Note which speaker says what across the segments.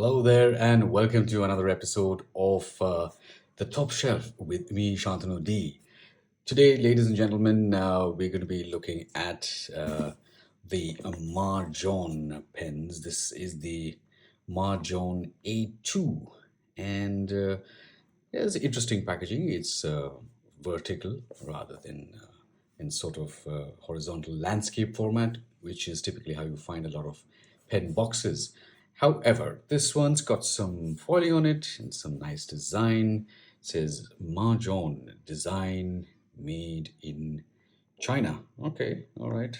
Speaker 1: Hello there, and welcome to another episode of The Top Shelf with me, Shantanu D. Today, ladies and gentlemen, we're going to be looking at the Majohn pens. This is the Majohn A2, and it's interesting packaging. It's vertical rather than in sort of horizontal landscape format, which is typically how you find a lot of pen boxes. However, this one's got some foiling on it and some nice design. It says Majohn design made in China. Okay, all right.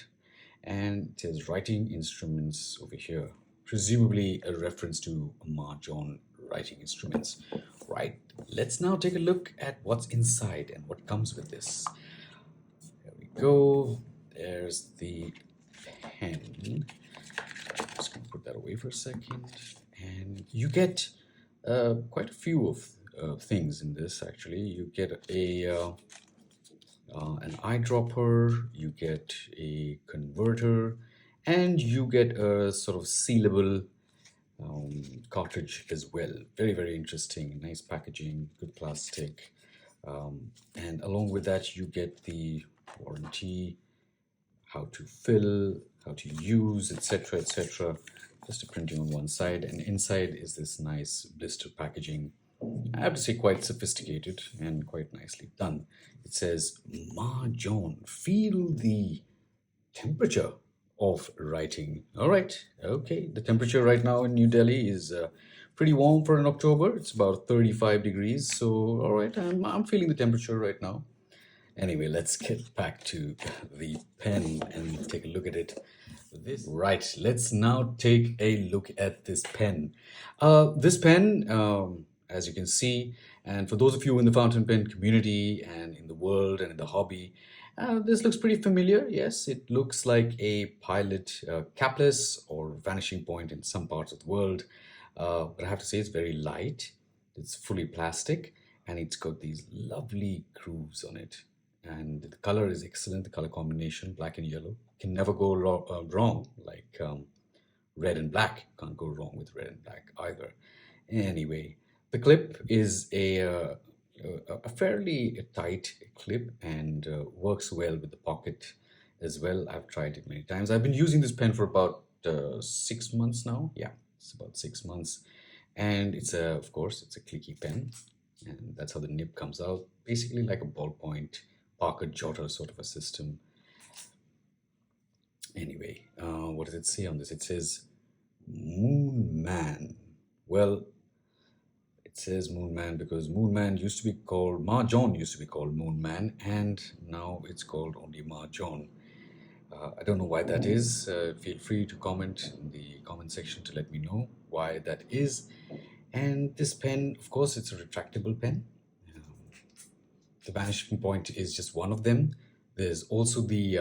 Speaker 1: And it says writing instruments over here, presumably a reference to Majohn writing instruments. Right, let's now take a look at what's inside and what comes with this. There we go. There's the pen. Just gonna put that away for a second. And you get quite a few of things in this actually. You get an eyedropper, you get a converter, and you get a sort of sealable cartridge as well. Very, very interesting. Nice packaging, good plastic. And along with that, you get the warranty, how to fill, how to use, etc., etc. Just a printing on one side, and inside is this nice blister packaging. I have to say, quite sophisticated and quite nicely done. It says, Majohn, feel the temperature of writing. All right, okay. The temperature right now in New Delhi is pretty warm for an October. It's about 35 degrees. So, all right, I'm feeling the temperature right now. Anyway, let's get back to the pen and take a look at it. Right, let's now take a look at this pen. This pen, as you can see, and for those of you in the fountain pen community and in the world and in the hobby, this looks pretty familiar. Yes, it looks like a Pilot capless or vanishing point in some parts of the world. But I have to say it's very light. It's fully plastic and it's got these lovely grooves on it. And the color is excellent. The color combination, black and yellow, can never go wrong. Like red and black, can't go wrong with red and black either. Anyway, the clip is a fairly tight clip and works well with the pocket as well. I've tried it many times. I've been using this pen for about 6 months now. Yeah, it's about 6 months. And of course, it's a clicky pen. And that's how the nib comes out. Basically like a ballpoint Parker Jotter sort of a system. Anyway, what does it say on this? It says Moon Man. Well, it says Moon Man because Moon Man used to be called, Majohn used to be called Moon Man, and now it's called only Majohn. I don't know why that is. Feel free to comment in the comment section to let me know why that is. And this pen, of course, it's a retractable pen. The vanishing point is just one of them. There's also the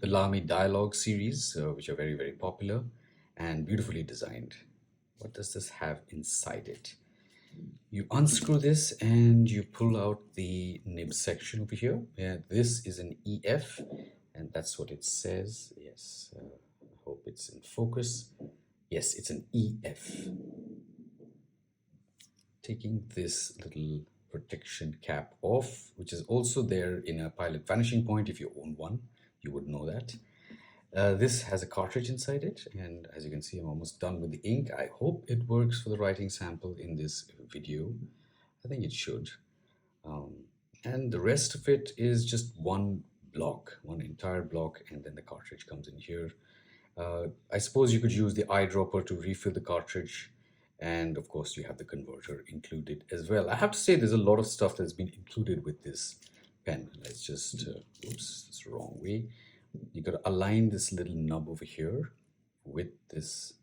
Speaker 1: Lamy Dialogue series, which are very, very popular and beautifully designed. What does this have inside it? You unscrew this and you pull out the nib section over here. Yeah, this is an EF, and that's what it says. Yes, I hope it's in focus. Yes, it's an EF. Taking this little protection cap off, which is also there in a Pilot vanishing point. If you own one, you would know that. This has a cartridge inside it, and as you can see, I'm almost done with the ink. I hope it works for the writing sample in this video. I think it should. And the rest of it is just one block, one entire block, and then the cartridge comes in here. I suppose you could use the eyedropper to refill the cartridge. And of course, you have the converter included as well. I have to say, there's a lot of stuff that's been included with this pen. Let's just, oops, it's the wrong way. You got to align this little nub over here with this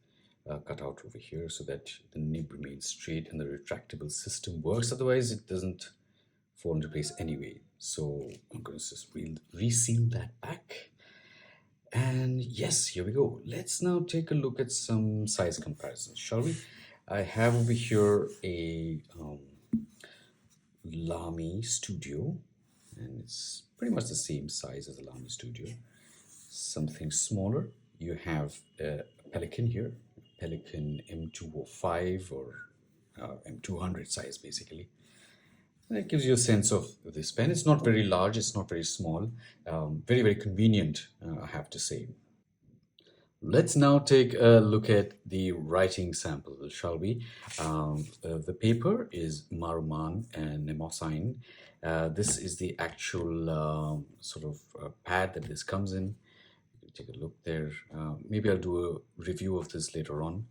Speaker 1: cutout over here so that the nib remains straight and the retractable system works. Otherwise, it doesn't fall into place anyway. So I'm going to just reseal that back. And yes, here we go. Let's now take a look at some size comparisons, shall we? I have over here a Lamy Studio, and it's pretty much the same size as the Lamy Studio. Something smaller. You have a Pelican here, Pelican M205 or M200 size basically. That gives you a sense of this pen. It's not very large, it's not very small, very, very convenient, I have to say. Let's now take a look at the writing sample, shall we? The paper is Majohn and Majohn. This is the actual sort of pad that this comes in. Take a look there. Maybe I'll do a review of this later on,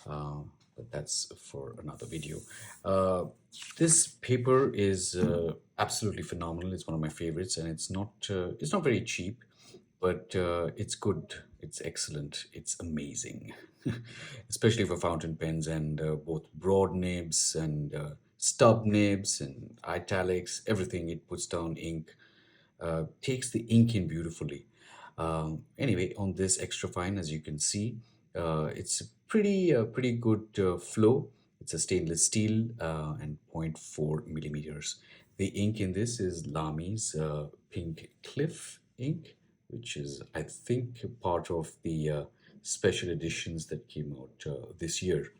Speaker 1: but that's for another video. This paper is absolutely phenomenal. It's one of my favorites, and it's not very cheap, but it's good. It's excellent. It's amazing, especially for fountain pens and both broad nibs and stub nibs and italics. Everything it puts down ink, takes the ink in beautifully. Anyway, on this extra fine, as you can see, it's a pretty good flow. It's a stainless steel and 0.4 millimeters. The ink in this is Lami's Pink Cliff ink, which is, I think, part of the special editions that came out this year.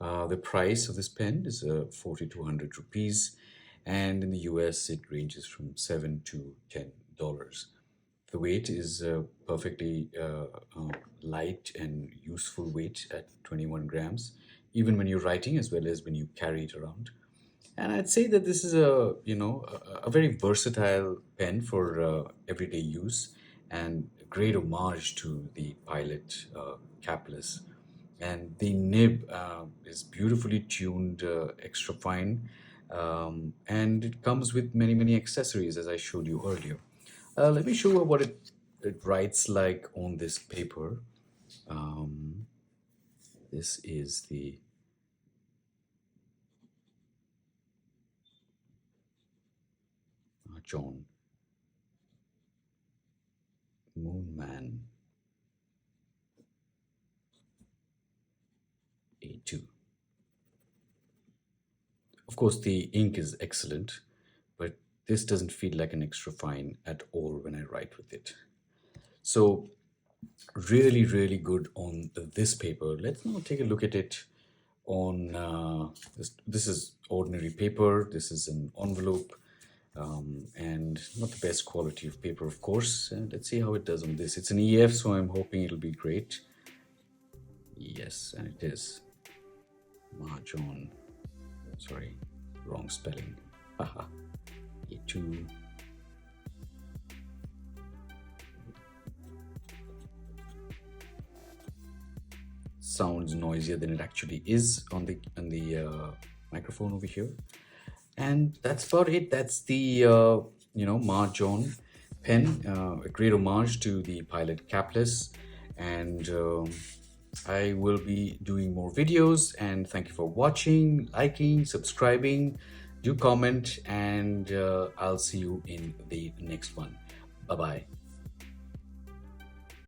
Speaker 1: The price of this pen is 4,200 rupees, and in the US it ranges from $7 to $10. The weight is perfectly light and useful weight at 21 grams, even when you're writing as well as when you carry it around. And I'd say that this is a very versatile pen for everyday use and a great homage to the Pilot capless. And the nib is beautifully tuned, extra fine, and it comes with many accessories as I showed you earlier. Let me show you what it writes like on this paper. This is the Majohn Moonman A2. Of course, the ink is excellent, but this doesn't feel like an extra fine at all when I write with it. So really good on this paper. Let's now take a look at it on this is ordinary paper. This is an envelope, and not the best quality of paper, of course. And let's see how it does on this. It's an EF, so I'm hoping it'll be great. Yes, and it is. Majohn. Sorry, wrong spelling. Haha. A2. Sounds noisier than it actually is on the microphone over here. And that's about it. That's the Majohn pen, a great homage to the Pilot capless. And I will be doing more videos. And thank you for watching, liking, subscribing. Do comment, and I'll see you in the next one. Bye bye.